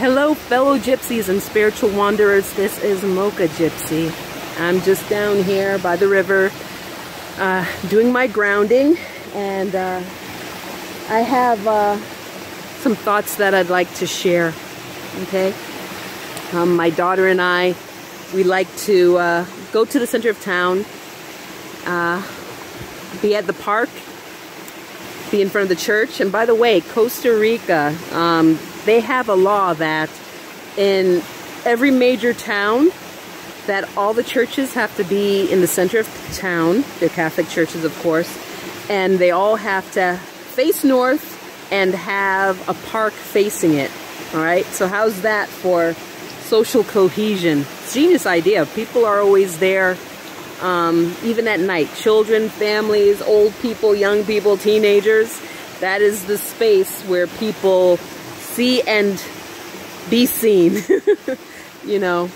Hello fellow gypsies and spiritual wanderers, this is Mocha Gypsy. I'm just down here by the river doing my grounding, and I have some thoughts that I'd like to share, okay? My daughter and I, we like to go to the center of town, be at the park, be in front of the church. And by the way, Costa Rica, they have a law that in every major town that all the churches have to be in the center of town, the Catholic churches of course, and they all have to face north and have a park facing it. All right, so how's that for social cohesion? Genius idea. People are always there, even at night. Children, families, old people, young people, teenagers. That is the space where people see and be seen, you know.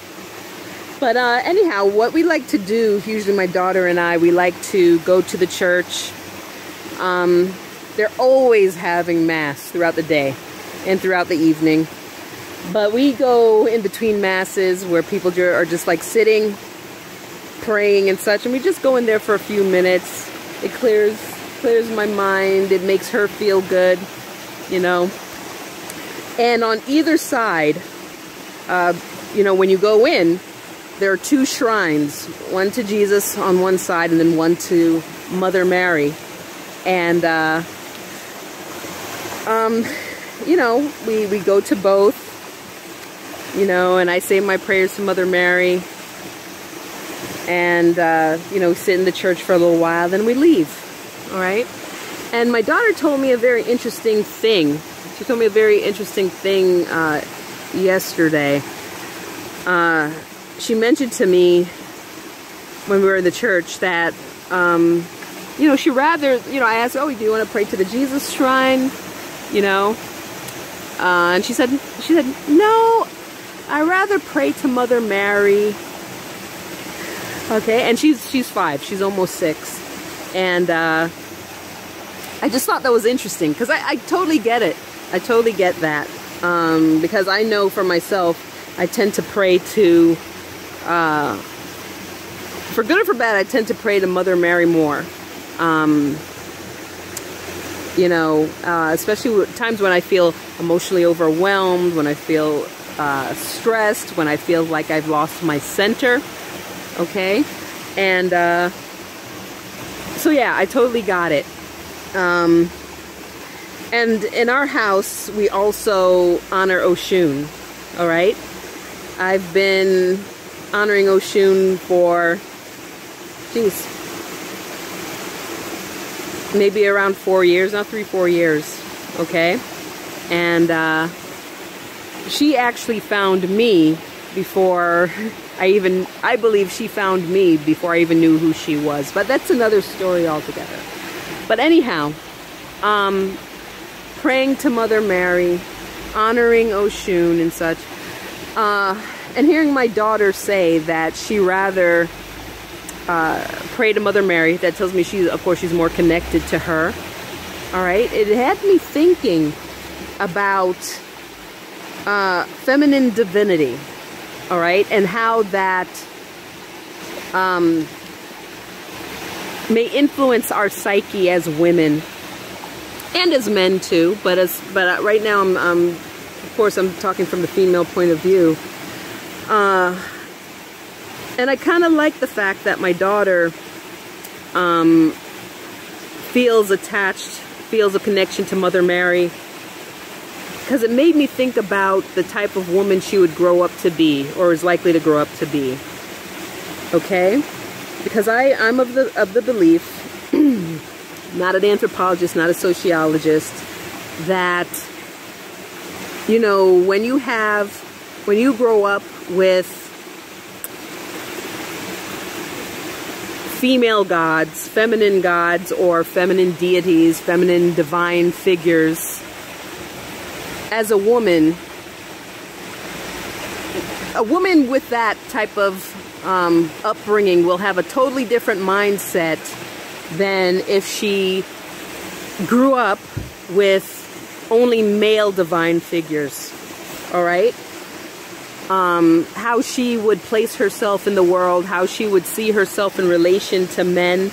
But anyhow, what we like to do, usually my daughter and I, we like to go to the church. They're always having mass throughout the day and throughout the evening. But we go in between masses where people are just like sitting, praying and such, and we just go in there for a few minutes. It clears my mind. It makes her feel good, you know. And on either side, you know, when you go in, there are two shrines, one to Jesus on one side and then one to Mother Mary. And, you know, we go to both, you know, and I say my prayers to Mother Mary. And, you know, sit in the church for a little while, then we leave, all right? And my daughter told me a very interesting thing. She told me a very interesting thing yesterday. She mentioned to me when we were in the church that, you know, she rather, you know, I asked, oh, do you want to pray to the Jesus shrine? You know? And she said, no, I rather pray to Mother Mary. Okay, and she's 5. She's almost 6. And I just thought that was interesting because I totally get it. I totally get that. Because I know for myself, I tend to pray to, for good or for bad, I tend to pray to Mother Mary more. You know, especially times when I feel emotionally overwhelmed, when I feel stressed, when I feel like I've lost my center. Okay, and so yeah, I totally got it. And in our house, we also honor Oshun. All right, I've been honoring Oshun for, geez, maybe around 4 years now, 3-4 years. Okay, and she actually found me before I believe she found me before I even knew who she was. But that's another story altogether. But anyhow, praying to Mother Mary, honoring Oshun and such, and hearing my daughter say that she rather pray to Mother Mary, that tells me of course she's more connected to her. All right, it had me thinking about feminine divinity. All right, and how that may influence our psyche as women and as men too. But right now, of course, I'm talking from the female point of view. And I kind of like the fact that my daughter feels attached, feels a connection to Mother Mary. Because it made me think about the type of woman she would grow up to be, or is likely to grow up to be. Okay? Because I'm of the belief, not an anthropologist, not a sociologist, that, you know, when you grow up with female gods, or feminine deities, feminine divine figures, as a woman with that type of upbringing will have a totally different mindset than if she grew up with only male divine figures. all right? How she would place herself in the world, how she would see herself in relation to men.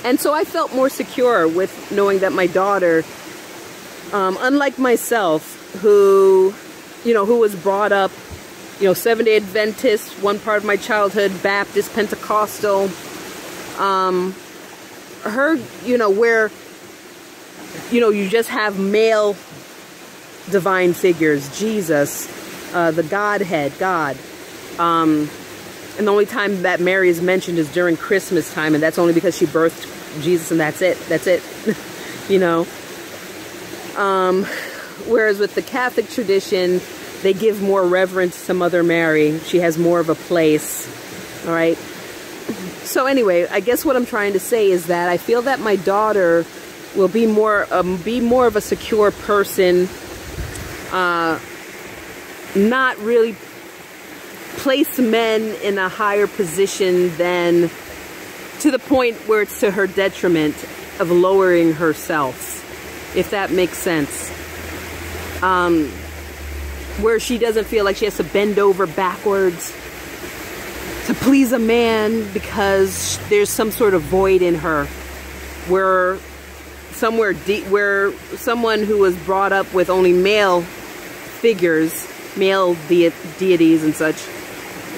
And so I felt more secure with knowing that my daughter, unlike myself, who was brought up, Seventh-day Adventist, one part of my childhood, Baptist, Pentecostal, her, where, you just have male divine figures, Jesus, the Godhead, God. And the only time that Mary is mentioned is during Christmas time, and that's only because she birthed Jesus, and that's it. That's it. Whereas with the Catholic tradition, they give more reverence to Mother Mary. She has more of a place. All right. So anyway, I guess what I'm trying to say is that I feel that my daughter will be more of a secure person, not really place men in a higher position than to the point where it's to her detriment of lowering herself, if that makes sense. Where she doesn't feel like she has to bend over backwards to please a man because there's some sort of void in her, where somewhere deep, where someone who was brought up with only male figures, male deities and such,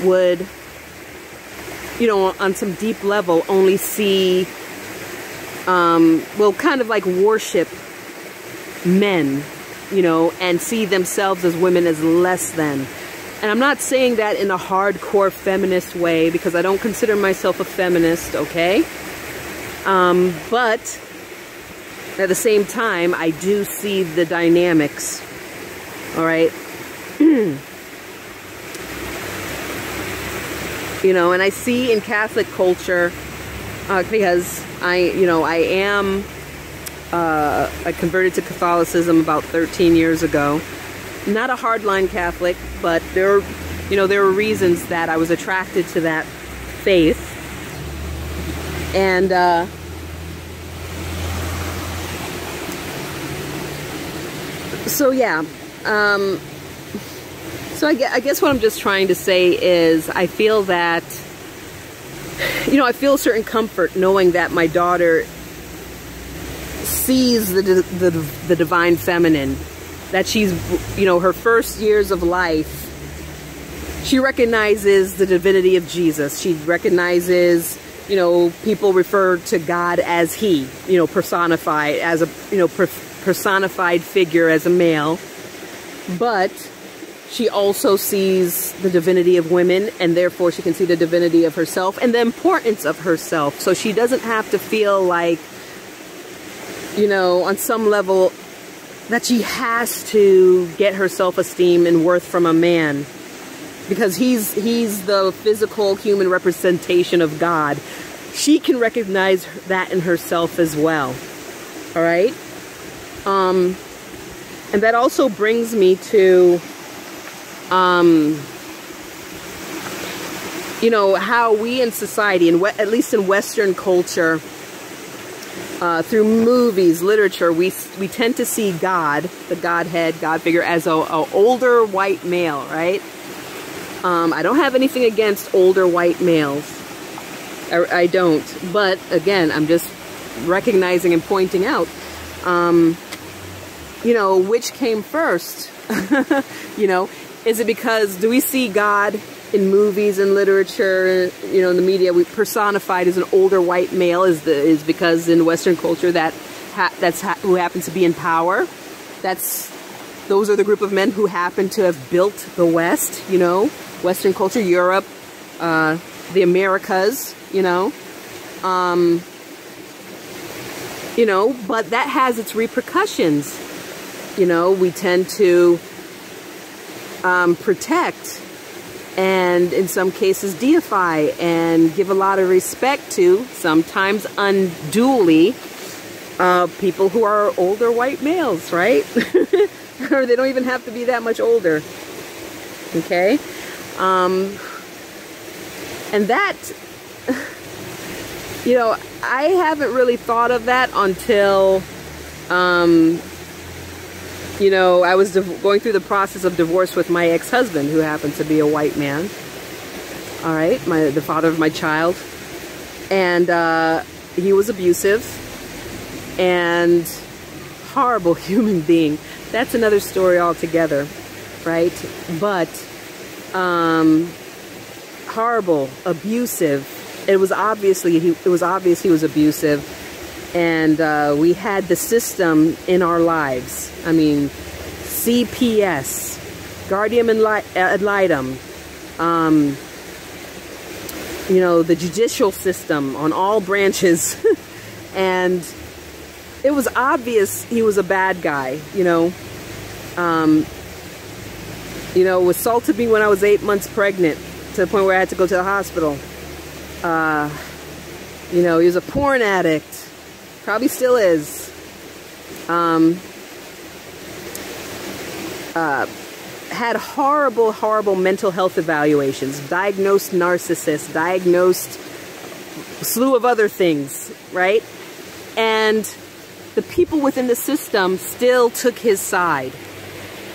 would, on some deep level only see, well, kind of like worship men, and see themselves as women as less than. And I'm not saying that in a hardcore feminist way, because I don't consider myself a feminist, okay? But at the same time, I do see the dynamics, all right? And I see in Catholic culture, because I converted to Catholicism about 13 years ago. Not a hardline Catholic, but there were reasons that I was attracted to that faith. And so yeah, so I guess what I'm just trying to say is I feel that, I feel a certain comfort knowing that my daughter sees the divine feminine, that she's, her first years of life, she recognizes the divinity of Jesus. She recognizes, people refer to God as he, personified as a, personified figure as a male. But she also sees the divinity of women, and therefore she can see the divinity of herself and the importance of herself. So she doesn't have to feel like, on some level, that she has to get her self-esteem and worth from a man, because he's the physical human representation of God. She can recognize that in herself as well. All right. And that also brings me to, how we in society, at least in Western culture, through movies, literature, we tend to see God, the Godhead, God figure, as a older white male, right? I don't have anything against older white males. I don't. But again, I'm just recognizing and pointing out, which came first? Is it because, do we see God in movies and literature, in the media, we personified as an older white male is because in Western culture who happens to be in power. Those are the group of men who happen to have built the West, Western culture, Europe, the Americas, but that has its repercussions. We tend to protect and in some cases deify and give a lot of respect to, sometimes unduly, people who are older white males, right? Or they don't even have to be that much older. Okay? And that, I haven't really thought of that until You know, I was going through the process of divorce with my ex-husband, who happened to be a white man. All right, the father of my child. And he was abusive and horrible human being. That's another story altogether, right? But horrible, abusive. It was obvious he was abusive. And we had the system in our lives. I mean, CPS, Guardian ad litem, you know, the judicial system on all branches. And it was obvious he was a bad guy, you know. Assaulted me when I was 8 months pregnant to the point where I had to go to the hospital. You know, he was a porn addict. Probably still is. Had horrible, horrible mental health evaluations. Diagnosed narcissist. Diagnosed a slew of other things, right? And the people within the system still took his side,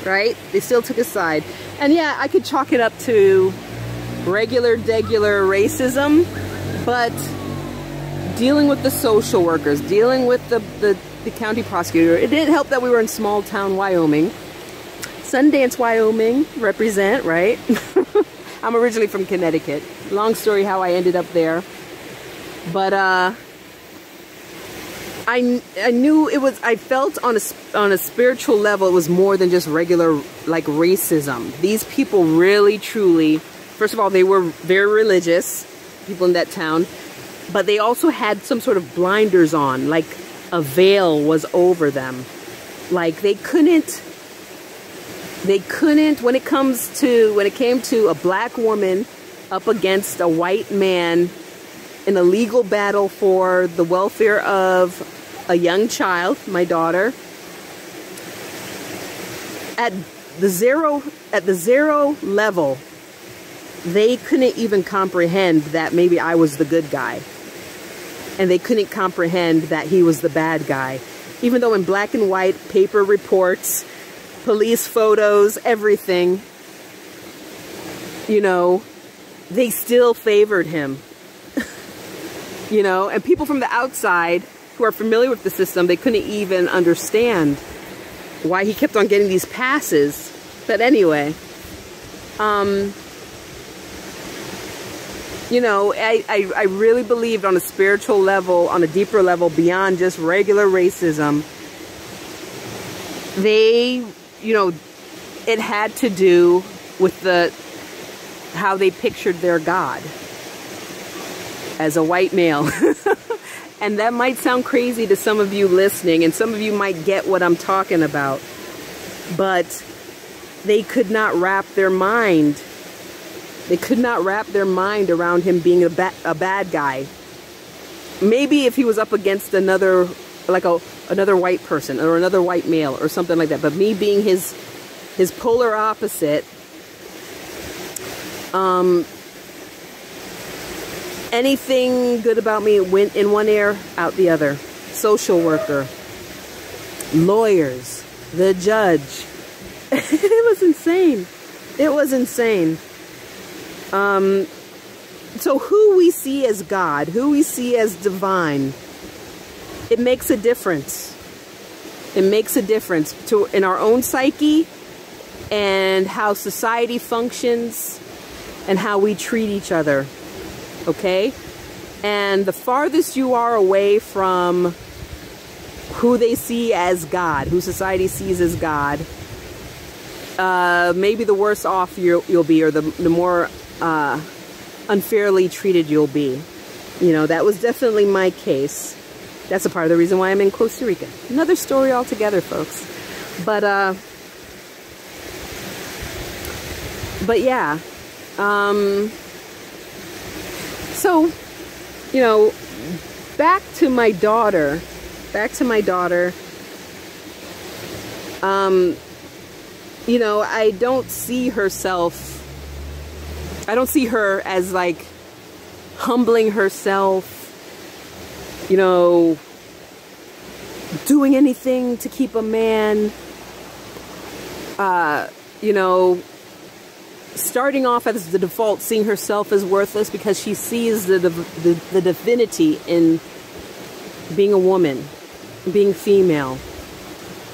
right? They still took his side. And yeah, I could chalk it up to regular, degular racism, but dealing with the social workers, dealing with the county prosecutor. It didn't help that we were in small town Wyoming. Sundance, Wyoming, represent, right? I'm originally from Connecticut. Long story how I ended up there. But I knew it was, I felt on a spiritual level, it was more than just regular, like, racism. These people really, truly, first of all, they were very religious, people in that town. But they also had some sort of blinders on, like a veil was over them. Like they couldn't, when it came to a black woman up against a white man in a legal battle for the welfare of a young child, my daughter, at the zero level, they couldn't even comprehend that maybe I was the good guy. And they couldn't comprehend that he was the bad guy. Even though in black and white, paper reports, police photos, everything, you know, they still favored him. You know, and people from the outside who are familiar with the system, they couldn't even understand why he kept on getting these passes. But anyway, you know, I really believed on a spiritual level, on a deeper level, beyond just regular racism. They, you know, it had to do with how they pictured their God as a white male. And that might sound crazy to some of you listening, and some of you might get what I'm talking about. But they could not wrap their mind. They could not wrap their mind around him being a bad guy. Maybe if he was up against another, like another white person or another white male or something like that. But me being his polar opposite, anything good about me went in one ear, out the other. Social worker, lawyers, the judge. It was insane. It was insane. So who we see as God, who we see as divine, it makes a difference. It makes a difference in our own psyche and how society functions and how we treat each other. Okay? And the farthest you are away from who they see as God, who society sees as God, maybe the worse off you'll be, or the more unfairly treated you'll be. You know, that was definitely my case. That's a part of the reason why I'm in Costa Rica. Another story altogether, folks. But yeah. So, you know, back to my daughter. You know, I don't see her as like humbling herself, you know, doing anything to keep a man, you know, starting off as the default, seeing herself as worthless because she sees the divinity in being a woman, being female.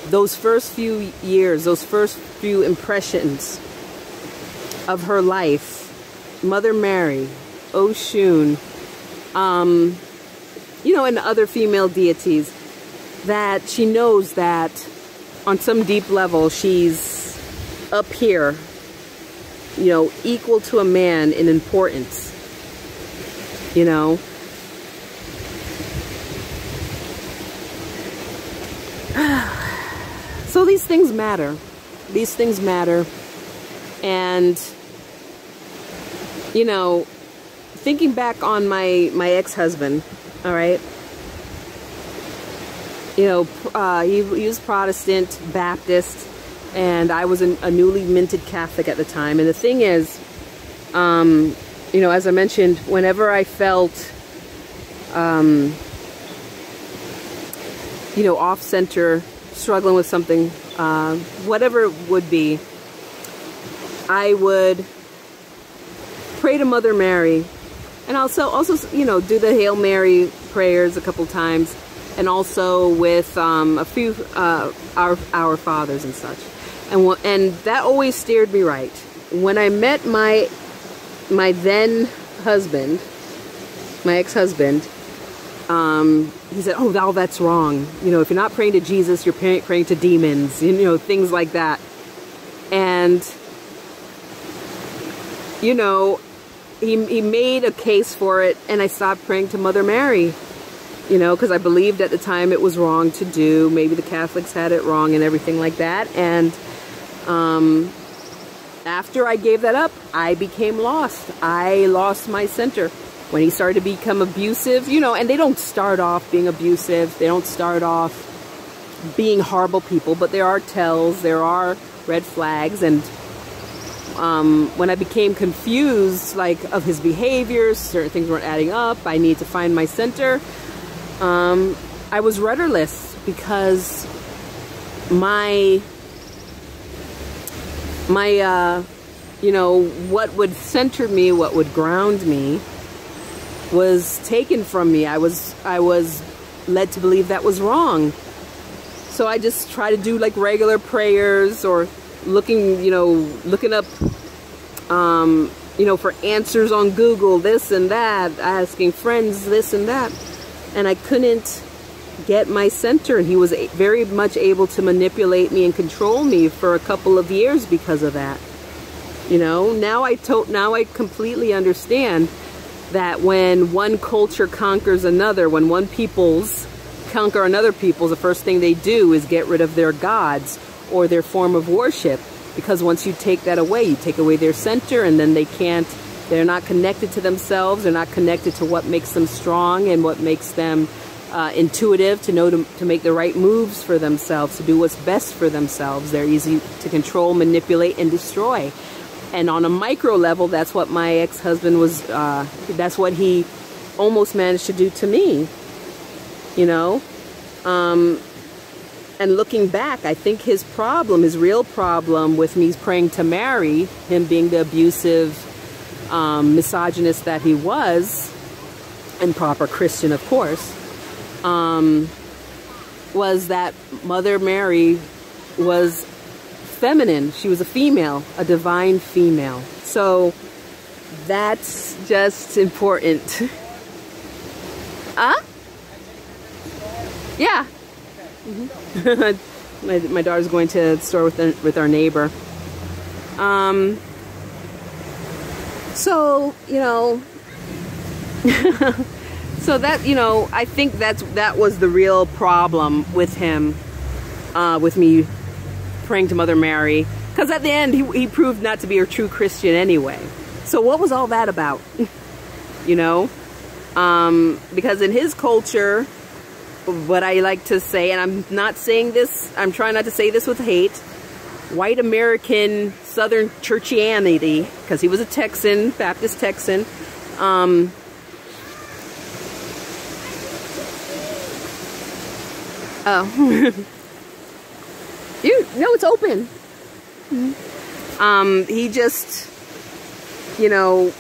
Those first few years, those first few impressions of her life, Mother Mary, Oshun, you know, and other female deities, that she knows that on some deep level she's up here, you know, equal to a man in importance, you know. So these things matter. These things matter. And, you know, thinking back on my ex-husband, all right, you know, he was Protestant, Baptist, and I was a newly minted Catholic at the time. And the thing is, you know, as I mentioned, whenever I felt, you know, off-center, struggling with something, whatever it would be, I would pray to Mother Mary, and also, you know, do the Hail Mary prayers a couple times, and also with a few our Fathers and such, and that always steered me right. When I met my then husband, my ex-husband, he said, "Oh, that's wrong. You know, if you're not praying to Jesus, you're praying to demons. You know, things like that." And you know, he made a case for it, and I stopped praying to Mother Mary, you know, because I believed at the time it was wrong to do. Maybe the Catholics had it wrong and everything like that. And after I gave that up, I became lost. I lost my center. When he started to become abusive, you know, and they don't start off being abusive. They don't start off being horrible people, but there are tells, there are red flags. And when I became confused, like, of his behaviors, certain things weren't adding up, I need to find my center. I was rudderless because my you know, what would center me, what would ground me, was taken from me. I was led to believe that was wrong. So I just try to do like regular prayers, or looking up, you know, for answers on Google, this and that, asking friends this and that. And I couldn't get my center. And he was very much able to manipulate me and control me for a couple of years because of that. You know, now I completely understand that when one culture conquers another, when one peoples conquer another peoples, the first thing they do is get rid of their gods or their form of worship. Because once you take that away, you take away their center, and then they're not connected to themselves, they're not connected to what makes them strong and what makes them intuitive, to know to make the right moves for themselves, to do what's best for themselves. They're easy to control, manipulate, and destroy. And on a micro level, that's what my ex-husband was, that's what he almost managed to do to me, you know? And looking back, I think his real problem with me praying to Mary, him being the abusive, misogynist that he was, and proper Christian, of course, was that Mother Mary was feminine. She was a female, a divine female. So that's just important. Yeah. Mm-hmm. my daughter's going to the store with our neighbor. So, you know, so that, you know, I think that was the real problem with him, with me praying to Mother Mary, because at the end he proved not to be a true Christian anyway. So what was all that about? You know, because in his culture, what I like to say, and I'm not saying this, I'm trying not to say this with hate, white American Southern churchianity, because he was a Texan, Baptist Texan, Oh. No, it's open. He just, you know,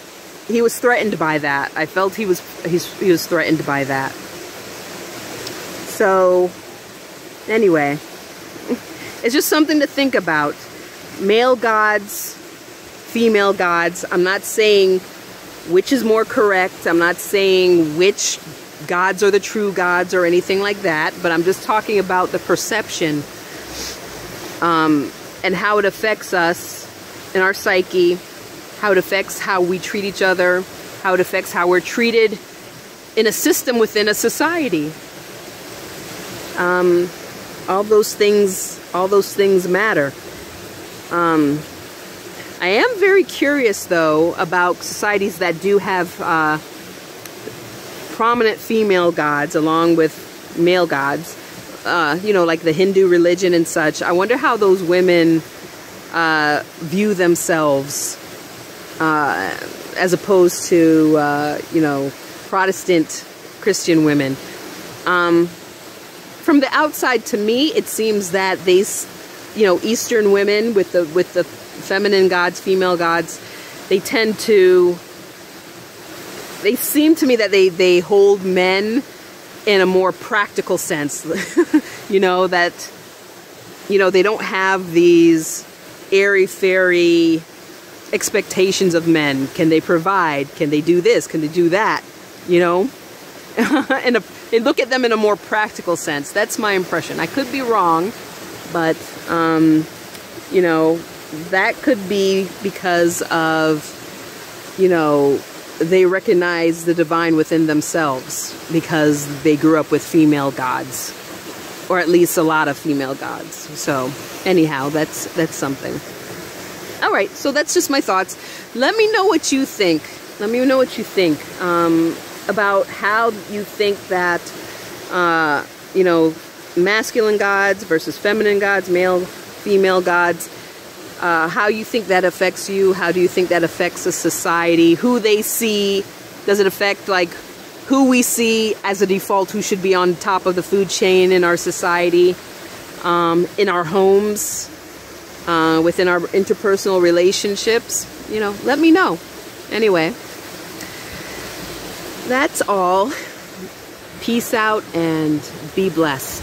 he was threatened by that. I felt he was threatened by that. So, anyway, it's just something to think about. Male gods, female gods. I'm not saying which is more correct. I'm not saying which gods are the true gods or anything like that, but I'm just talking about the perception and how it affects us in our psyche, how it affects how we treat each other, how it affects how we're treated in a system within a society. All those things matter. I am very curious, though, about societies that do have prominent female gods along with male gods, you know, like the Hindu religion and such. I wonder how those women view themselves as opposed to, you know, Protestant Christian women. From the outside, to me, it seems that these, you know, Eastern women with the feminine gods, female gods, they seem to me that they hold men in a more practical sense. You know, that, you know, they don't have these airy-fairy expectations of men. Can they provide? Can they do this? Can they do that? You know? And look at them in a more practical sense. That's my impression. I could be wrong, but, you know, that could be because of, you know, they recognize the divine within themselves because they grew up with female gods, or at least a lot of female gods. So anyhow, that's something. All right, so that's just my thoughts. Let me know what you think. Let me know what you think about how you think that, you know, masculine gods versus feminine gods, male, female gods, how you think that affects you. How do you think that affects a society? Who they see? Does it affect, like, who we see as a default, who should be on top of the food chain in our society, in our homes, within our interpersonal relationships? You know, let me know. Anyway, that's all. Peace out and be blessed.